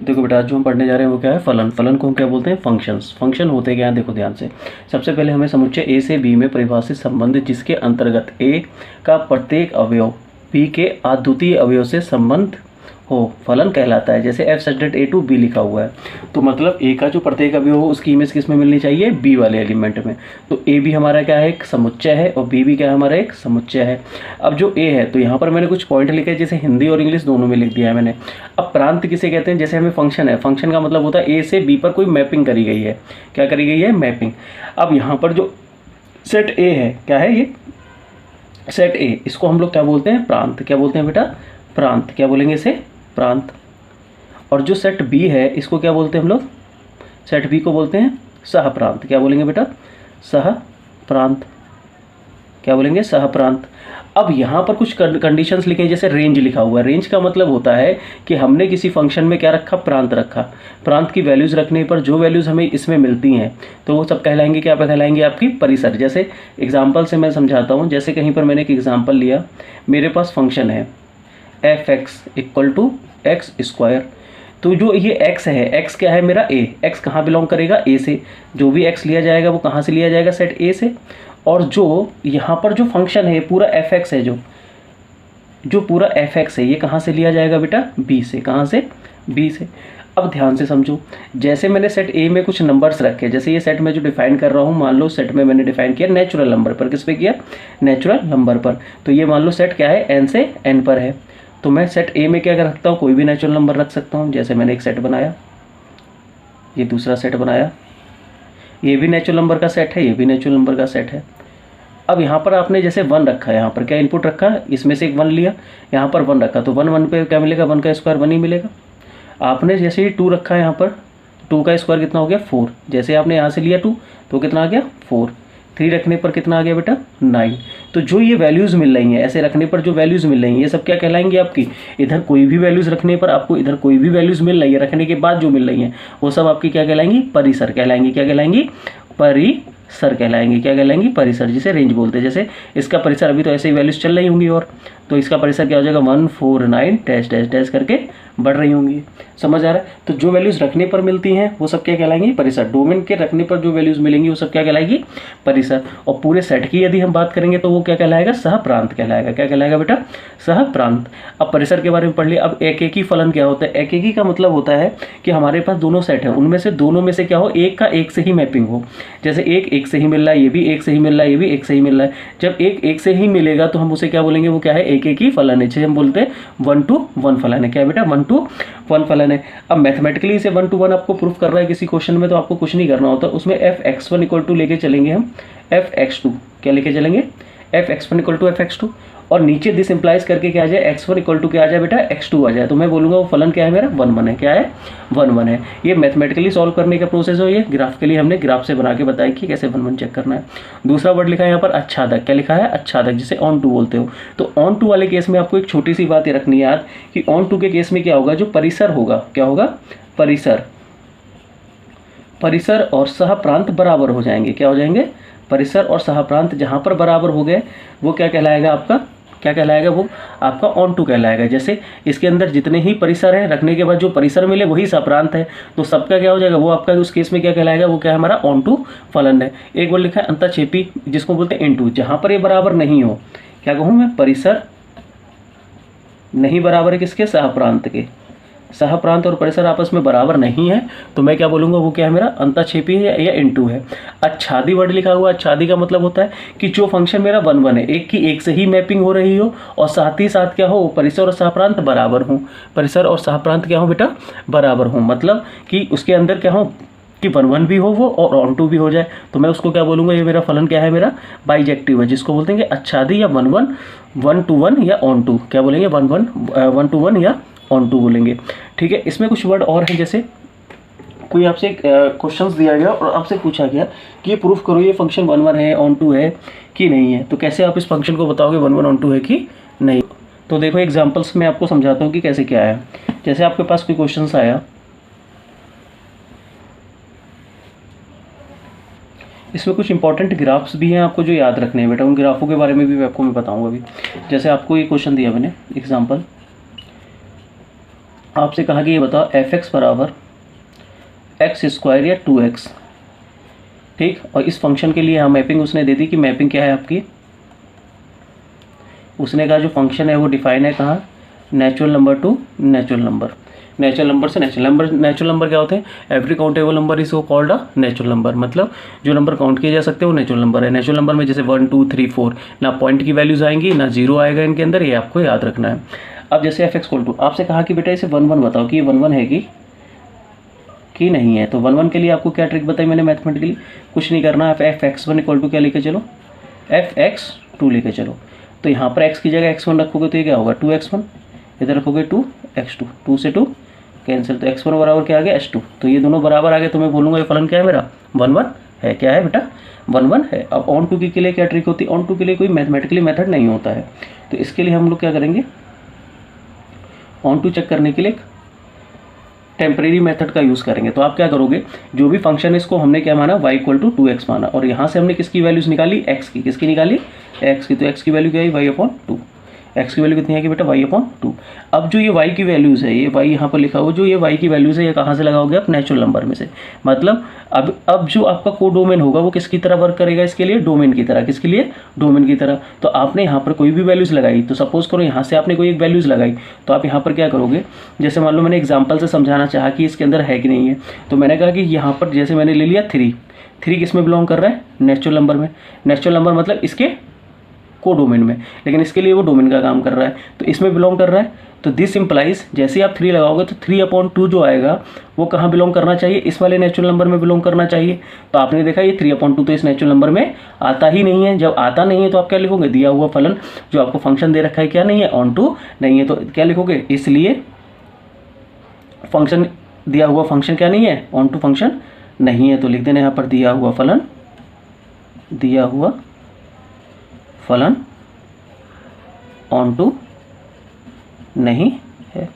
देखो बेटा, जो हम पढ़ने जा रहे हैं वो क्या है, फलन। फलन को हम क्या बोलते हैं, फंक्शंस। फंक्शन होते क्या हैं, देखो ध्यान से। सबसे पहले हमें समुच्चय ए से बी में परिभाषित संबंध जिसके अंतर्गत ए का प्रत्येक अवयव बी के अद्वितीय अवयव से संबंध हो, फलन कहलाता है। जैसे f such that a to b लिखा हुआ है, तो मतलब ए का जो प्रत्येक अवयव हो उसकी इमेज किस में मिलनी चाहिए, बी वाले एलिमेंट में। तो ए भी हमारा क्या है, एक समुच्चय है, और बी भी क्या है, हमारा एक समुच्चय है। अब जो ए है, तो यहाँ पर मैंने कुछ पॉइंट लिखे, जैसे हिंदी और इंग्लिश दोनों में लिख दिया है मैंने। अब प्रांत किसे कहते हैं, जैसे हमें फंक्शन है, फंक्शन का मतलब होता है ए से बी पर कोई मैपिंग करी गई है। क्या करी गई है, मैपिंग। अब यहाँ पर जो सेट ए है, क्या है ये सेट ए, इसको हम लोग क्या बोलते हैं, प्रांत। क्या बोलते हैं बेटा, प्रांत। क्या बोलेंगे इसे, प्रांत। और जो सेट बी है इसको क्या बोलते हैं हम लोग, सेट बी को बोलते हैं सह प्रांत। क्या बोलेंगे बेटा, सह प्रांत। क्या बोलेंगे, सह प्रांत। अब यहाँ पर कुछ कंडीशंस लिखे, जैसे रेंज लिखा हुआ है। रेंज का मतलब होता है कि हमने किसी फंक्शन में क्या रखा, प्रांत रखा। प्रांत की वैल्यूज़ रखने पर जो वैल्यूज़ हमें इसमें मिलती हैं तो वो सब कहलाएंगे, क्या कहलाएंगे, आपकी परिसर। जैसे एग्जाम्पल से मैं समझाता हूँ। जैसे कहीं पर मैंने एक एग्जाम्पल लिया, मेरे पास फंक्शन है f x equal to x square. तो जो ये x है, x क्या है मेरा a, x कहाँ बिलोंग करेगा, a से। जो भी x लिया जाएगा वो कहाँ से लिया जाएगा, सेट a से। और जो यहाँ पर जो फंक्शन है पूरा fx है, जो पूरा fx है, ये कहाँ से लिया जाएगा बेटा, b से। कहाँ से, b से। अब ध्यान से समझो, जैसे मैंने सेट a में कुछ नंबर्स रखे, जैसे ये सेट में जो डिफाइन कर रहा हूँ, मान लो सेट में मैंने डिफाइन किया नेचुरल नंबर पर। किस पे किया, नेचुरल नंबर पर। तो ये मान लो सेट क्या है, n से n पर है। तो मैं सेट ए में क्या रखता हूँ, कोई भी नेचुरल नंबर रख सकता हूँ। जैसे मैंने एक सेट बनाया, ये दूसरा सेट बनाया, ये भी नेचुरल नंबर का सेट है, ये भी नेचुरल नंबर का सेट है। अब यहाँ पर आपने जैसे 1 रखा है, यहाँ पर क्या इनपुट रखा है, इसमें से एक 1 लिया, यहाँ पर 1 रखा, तो 1 1 पे क्या मिलेगा, 1 का स्क्वायर 1 ही मिलेगा। आपने जैसे ही 2 रखा है, यहाँ पर 2 का स्क्वायर कितना हो गया, 4। जैसे आपने यहाँ से लिया 2 तो कितना आ गया, 4। 3 रखने पर कितना आ गया बेटा, 9। तो जो ये वैल्यूज़ मिल रही हैं, ऐसे रखने पर जो वैल्यूज़ मिल रही हैं, ये सब क्या कहलाएंगी आपकी, इधर कोई भी वैल्यूज़ रखने पर आपको इधर कोई भी वैल्यूज़ मिल रही है, रखने के बाद जो मिल रही हैं वो सब आपकी क्या कहलाएंगी, परिसर कहलाएंगी। क्या कहलाएंगी, परिसर कहलाएंगी। क्या कहलाएंगी, परिसर, जिसे रेंज बोलते हैं। जैसे इसका परिसर, अभी तो ऐसे ही वैल्यूज़ चल रही होंगी, और तो इसका परिसर क्या हो जाएगा, 1 4 9 डैश डैश डैश करके बढ़ रही होंगी। समझ आ रहा है। तो जो वैल्यूज़ रखने पर मिलती हैं वो सब क्या कहलाएंगी, परिसर। डोमेन के रखने पर जो वैल्यूज़ मिलेंगी वो सब क्या कहलाएगी, परिसर। और पूरे सेट की यदि हम बात करेंगे तो वो क्या कहलाएगा, सह प्रांत कहलाएगा। क्या कहलाएगा बेटा, सह प्रांत। अब परिसर के बारे में पढ़ लिया। अब एकेकी फलन क्या होता है, एकेकी का मतलब होता है कि हमारे पास दोनों सेट है, उनमें से दोनों में से क्या हो, एक का एक से ही मैपिंग हो। जैसे एक से ही मिल रहा है, ये भी एक से ही मिल रहा है, ये भी एक से ही मिल रहा है। जब एक से ही मिलेगा तो हम उसे क्या बोलेंगे, वो क्या है, एकेकी फलन है, जिसे हम बोलते हैं 1 to 1 फलन है। क्या है बेटा, 1 to 1 फलन है। अब मैथमेटिकली इसे 1 to 1 आपको प्रूफ कर रहा है किसी क्वेश्चन में, तो आपको कुछ नहीं करना होता। उसमें f(x1) इक्वल टू लेके चलेंगे हम f(x2), क्या लेके चलेंगे, f(x1) इक्वल टू f(x2), और नीचे दिस इंप्लाइज करके क्या आ जाए, x1 इक्वल टू क्या आ जाए बेटा, x2 आ जाए। तो मैं बोलूँगा वो फलन क्या है मेरा, 1 1 है। क्या है, 1 1 है। ये मैथमेटिकली सॉल्व करने का प्रोसेस हो। ये ग्राफिकली हमने ग्राफ से बना के बताया कि कैसे 1 1 चेक करना है। दूसरा वर्ड लिखा है यहाँ पर अच्छादक। क्या लिखा है, अच्छादक, जिसे ऑन टू बोलते हो। तो ऑन टू वाले केस में आपको एक छोटी सी बात ये रखनी है याद, कि ऑन टू के केस में क्या होगा, जो परिसर होगा, क्या होगा, परिसर। परिसर और सह प्रांत बराबर हो जाएंगे। क्या हो जाएंगे, परिसर और सह प्रांत जहाँ पर बराबर हो गए वो क्या कहलाएगा आपका, क्या कहलाएगा, वो आपका ऑन टू कहलाएगा। जैसे इसके अंदर जितने ही परिसर हैं, रखने के बाद जो परिसर मिले वही सप्रांत है, तो सबका क्या हो जाएगा, वो आपका उस केस में क्या कहलाएगा, वो क्या है, हमारा ऑन टू फलन है। एक बार लिखा है अंतःक्षेपी, जिसको बोलते हैं इनटू, जहाँ पर ये बराबर नहीं हो, क्या कहूँ मैं, परिसर नहीं बराबर है किसके, सहप्रांत के। सहप्रांत और परिसर आपस में बराबर नहीं है, तो मैं क्या बोलूँगा, वो क्या है मेरा, अंतःक्षेपी है या इनटू है। अच्छादी वर्ड लिखा हुआ, अच्छादी का मतलब होता है कि जो फंक्शन मेरा 1 1 है, एक की एक से ही मैपिंग हो रही हो, और साथ ही साथ क्या हो, परिसर और सहप्रांत बराबर हो। परिसर और सहप्रांत क्या हो बेटा, बराबर हो, मतलब कि उसके अंदर क्या हो, कि 1 1 भी हो वो और ऑन टू भी हो जाए। तो मैं उसको क्या बोलूँगा, ये मेरा फलन क्या है, मेरा बाइजेक्टिव है, जिसको बोलते हैं अच्छादी या 1 1 1 to 1 या ऑन टू। क्या बोलेंगे, 1 to 1 या ऑन टू बोलेंगे। ठीक है। इसमें कुछ वर्ड और हैं, जैसे कोई आपसे क्वेश्चंस दिया गया और आपसे पूछा गया कि ये प्रूफ करो, ये फंक्शन 1 1 है, ऑन टू है कि नहीं है। तो कैसे आप इस फंक्शन को बताओगे 1 1 ऑन टू है कि नहीं। तो देखो एग्जांपल्स में आपको समझाता हूँ कि कैसे क्या है। जैसे आपके पास कोई क्वेश्चंस आया, इसमें कुछ इंपॉर्टेंट ग्राफ्स भी हैं आपको जो याद रखने हैं बेटा, उन ग्राफों के बारे में भी आपको मैं बताऊँगा अभी। जैसे आपको ये क्वेश्चन दिया मैंने एग्जाम्पल, आपसे कहा कि ये बताओ एफ एक्स बराबर एक्स स्क्वायर या 2x, ठीक। और इस फंक्शन के लिए यहाँ मैपिंग उसने दे दी कि मैपिंग क्या है आपकी, उसने कहा जो फंक्शन है वो डिफाइन है कहाँ, natural number two natural number, natural number से नेचुरल नंबर। नेचुरल नंबर क्या होते हैं, every countable number is called a natural number, मतलब जो नंबर काउंट किए जा सकते हैं वो नेचुरल नंबर है। नेचुरल नंबर में जैसे 1 2 3 4 ना पॉइंट की वैल्यूज आएंगी ना जीरो आएगा इनके अंदर, ये आपको याद रखना है। अब जैसे एफ एक्स इक्वल टू, आपसे कहा कि बेटा इसे 1 1 बताओ कि ये 1 1 है कि नहीं है। तो 1 1 के लिए आपको क्या ट्रिक बताई मैंने मैथमेटिकली, कुछ नहीं करना, आप f x one equal to क्या लेके चलो, एफ एक्स टू लेके चलो। तो यहाँ पर x की जगह x1 रखोगे तो ये क्या होगा 2x1, इधर रखोगे 2x2, 2 से 2 कैंसिल, तो x1 बराबर क्या आ गया h2, तो ये दोनों बराबर आ गए। तो मैं बोलूँगा ये फलन क्या है मेरा 1 1 है, क्या है बेटा 1 1 है। अब ऑन टू के लिए क्या ट्रिक होती है, ऑन टू के लिए कोई मैथमेटिकली मेथड नहीं होता है, तो इसके लिए हम लोग क्या करेंगे, ऑन टू चेक करने के लिए टेम्परेरी मेथड का यूज़ करेंगे। तो आप क्या करोगे, जो भी फंक्शन है इसको हमने क्या माना y इक्वल टू 2x माना, और यहाँ से हमने किसकी वैल्यूज निकाली, x की, किसकी निकाली x की, तो x की वैल्यू क्या है y/2, x की वैल्यू कितनी है कि बेटा y/2। अब जो ये y की वैल्यूज़ है, ये y यहाँ पर लिखा हुआ, जो ये y की वैल्यूज़ है ये कहाँ से लगाओगे आप, नेचुरल नंबर में से। मतलब अब जो आपका कोडोमेन होगा वो किसकी तरह वर्क करेगा, इसके लिए डोमेन की तरह, किसके लिए डोमेन की तरह। तो आपने यहाँ पर कोई भी वैल्यूज़ लगाई, तो सपोज करो यहाँ से आपने कोई एक वैल्यूज़ लगाई, तो आप यहाँ पर क्या करोगे, जैसे मान लो मैंने एग्जाम्पल से समझाना चाहा कि इसके अंदर है कि नहीं है, तो मैंने कहा कि यहाँ पर जैसे मैंने ले लिया 3 किस में बिलोंग कर रहा है, नेचुरल नंबर में। नेचुरल नंबर मतलब इसके कोडोमेन में, लेकिन इसके लिए वो डोमेन का काम कर रहा है, तो इसमें बिलोंग कर रहा है। तो दिस इंप्लाइज जैसे आप 3 लगाओगे तो 3/2 जो आएगा वो कहाँ बिलोंग करना चाहिए, इस वाले नेचुरल नंबर में बिलोंग करना चाहिए। तो आपने देखा ये 3/2 तो इस नेचुरल नंबर में आता ही नहीं है। जब आता नहीं है तो आप क्या लिखोगे, दिया हुआ फलन जो आपको फंक्शन दे रखा है क्या नहीं है, ऑन टू नहीं है, तो क्या लिखोगे, इसलिए फंक्शन दिया हुआ फंक्शन क्या नहीं है, ऑन टू फंक्शन नहीं है। तो लिख देना यहाँ पर दिया हुआ फलन ऑन टू नहीं है।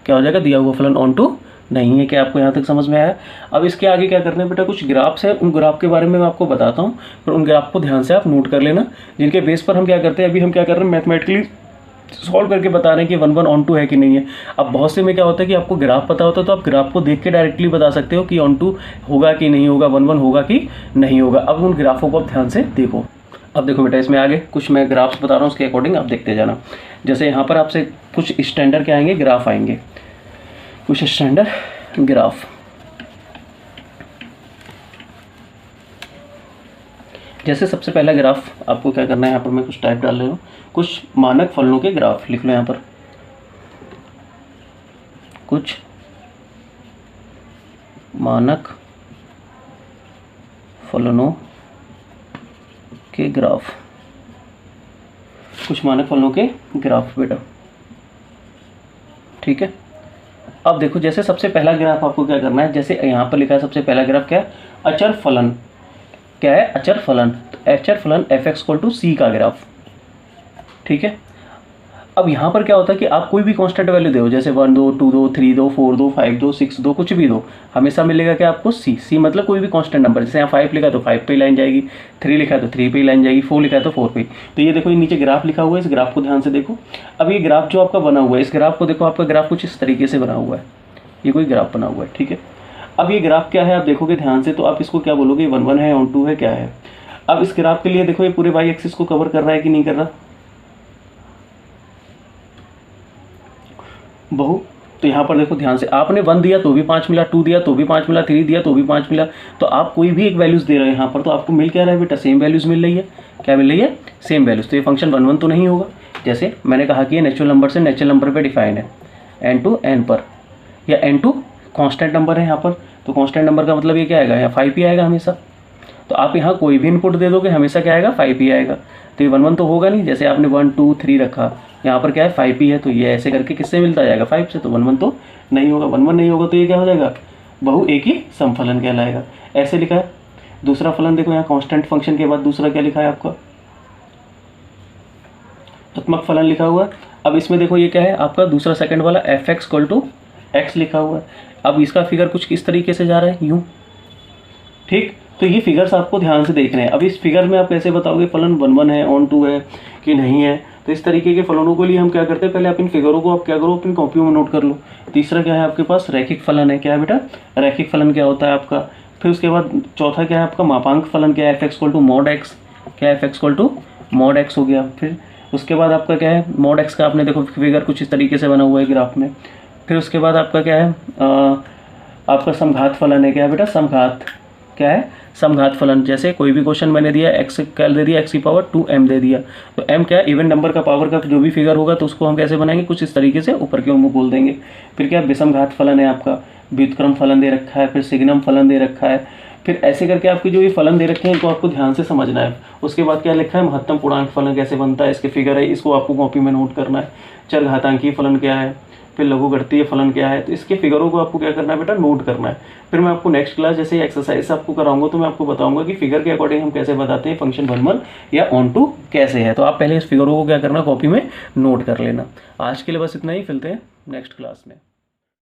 क्या हो जाएगा, दिया हुआ फलन ऑन टू नहीं है। क्या आपको यहाँ तक समझ में आया। अब इसके आगे क्या करना है बेटा, कुछ ग्राफ्स है, उन ग्राफ के बारे में मैं आपको बताता हूँ, पर उन ग्राफ को ध्यान से आप नोट कर लेना, जिनके बेस पर हम क्या करते हैं, अभी हम क्या कर रहे हैं, मैथमेटिकली सॉल्व करके बता रहे हैं कि 1 1 ऑन टू है कि नहीं है। अब बहुत से में क्या होता है कि आपको ग्राफ पता होता है, तो आप ग्राफ को देख के डायरेक्टली बता सकते हो कि ऑन टू होगा कि नहीं होगा, 1 1 होगा कि नहीं होगा। अब उन ग्राफों को आप ध्यान से देखो। अब देखो बेटा, इसमें आगे कुछ मैं ग्राफ्स बता रहा हूँ, उसके अकॉर्डिंग आप देखते जाना। जैसे यहाँ पर आपसे कुछ स्टैंडर्ड क्या आएंगे, ग्राफ आएंगे, कुछ स्टैंडर्ड ग्राफ। जैसे सबसे पहला ग्राफ आपको क्या करना है, यहाँ पर मैं कुछ टाइप डाल रहा हूँ, कुछ मानक फलनों के ग्राफ लिख लो यहाँ पर, कुछ मानक फलनों के ग्राफ, कुछ मानक फलनों के ग्राफ बेटा, ठीक है। अब देखो, जैसे सबसे पहला ग्राफ आपको क्या करना है, जैसे यहाँ पर लिखा है सबसे पहला ग्राफ क्या है, अचर फलन। क्या है, अचर फलन। तो अचर फलन एफ एक्स इक्वल टू सी का ग्राफ, ठीक है। अब यहाँ पर क्या होता है कि आप कोई भी कांस्टेंट वैल्यू दो, जैसे 1 2 2 2 3 2 4 2 5 2 6 2 कुछ भी दो, हमेशा मिलेगा क्या आपको, सी। सी मतलब कोई भी कांस्टेंट नंबर, जैसे यहाँ 5 लिखा है तो 5 पे लाइन जाएगी, 3 लिखा है तो 3 पे लाइन जाएगी, 4 लिखा है तो 4 पे। तो ये देखो, ये नीचे ग्राफ लिखा हुआ है, इस ग्राफ को ध्यान से देखो। अब ये ग्राफ जो आपका बना हुआ है, इस ग्राफ को देखो, आपका ग्राफ कुछ इस तरीके से बना हुआ है, ये कोई ग्राफ बना हुआ है, ठीक है। अब ये ग्राफ क्या है, आप देखोगे ध्यान से तो आप इसको क्या बोलोगे, 1 1 है, ऑन टू है, क्या है। अब इस ग्राफ के लिए देखो, ये पूरे वाई एक्सिस को कवर कर रहा है कि नहीं कर रहा, बहु। तो यहाँ पर देखो ध्यान से, आपने 1 दिया तो भी 5 मिला, 2 दिया तो भी 5 मिला, 3 दिया तो भी 5 मिला। तो आप कोई भी एक वैल्यूज़ दे रहे हैं यहाँ पर, तो आपको मिल क्या रहा है बेटा, सेम वैल्यूज़ मिल रही है। क्या मिल रही है, सेम वैल्यूज़। तो ये फंक्शन 1 1 तो नहीं होगा। जैसे मैंने कहा कि ये नेचुरल नंबर से नेचुरल नंबर पे डिफाइन है, n टू n पर, या n टू कॉन्स्टेंट नंबर है यहाँ पर। तो कॉन्स्टेंट नंबर का मतलब ये क्या आएगा, यहाँ 5 ही आएगा हमेशा। तो आप यहाँ कोई भी इनपुट दे दोगे, हमेशा क्या आएगा, 5 ही आएगा। तो ये 1 1 तो होगा नहीं। जैसे आपने 1 2 3 रखा, यहाँ पर क्या है, 5 ही है, तो ये ऐसे करके किससे मिलता जाएगा, 5 से। तो 1 1 तो नहीं होगा, 1 1 नहीं होगा, तो ये क्या हो जाएगा, बहु एक ही समफलन कहलाएगा। ऐसे लिखा है। दूसरा फलन देखो, यहाँ कांस्टेंट फंक्शन के बाद दूसरा क्या लिखा है आपका, तत्मक फलन लिखा हुआ है। अब इसमें देखो ये क्या है आपका दूसरा सेकंड वाला, f x equal to x लिखा हुआ है। अब इसका फिगर कुछ किस तरीके से जा रहा है, यूँ, ठीक। तो ये फिगर्स आपको ध्यान से देखने हैं। अब इस फिगर में आप कैसे बताओगे फलन 1 1 है, ऑन टू है कि नहीं है। तो इस तरीके के फलनों के लिए हम क्या करते हैं, पहले आप इन फिगरों को आप क्या करो, अपनी कॉपियों में नोट कर लो। तीसरा क्या है आपके पास, रैखिक फलन है। क्या है बेटा, रैखिक फलन क्या होता है आपका। फिर उसके बाद चौथा क्या है आपका, मापांक फलन क्या है, f x equal to mod x. क्या है, f x equal to mod x हो गया। फिर उसके बाद आपका क्या है, मॉड एक्स का आपने देखो फिगर कुछ इस तरीके से बना हुआ है ग्राफ में। फिर उसके बाद आपका क्या है, आपका समघात फलन है। क्या है बेटा, समघात। क्या है, समघात फलन। जैसे कोई भी क्वेश्चन मैंने दिया, एक्स क्या दे दिया, एक्स की पावर 2m दे दिया, तो m क्या है, इवन नंबर का पावर का जो भी फिगर होगा तो उसको हम कैसे बनाएंगे, कुछ इस तरीके से ऊपर के ओर मुंह बोल देंगे। फिर क्या, विषमघात फलन है आपका, व्युत्क्रम फलन दे रखा है, फिर सिग्नम फलन दे रखा है। फिर ऐसे करके आपके जो ये फलन दे रखे हैं इनको आपको ध्यान से समझना है। उसके बाद क्या लिखा है, महत्तम पूर्णांक फलन कैसे बनता है, इसके फिगर है, इसको आपको कॉपी में नोट करना है। चरघातांकीय फलन क्या है, फिर लघुगणकीय फलन क्या है, तो इसके फिगरों को आपको क्या करना है बेटा, नोट करना है। फिर मैं आपको नेक्स्ट क्लास जैसे एक्सरसाइज आपको कराऊंगा तो मैं आपको बताऊंगा कि फिगर के अकॉर्डिंग हम कैसे बताते हैं फंक्शन 1 या ऑन टू कैसे है। तो आप पहले इस फिगरों को क्या करना, कॉपी में नोट कर लेना। आज के लिए बस इतना ही, मिलते हैं नेक्स्ट क्लास में।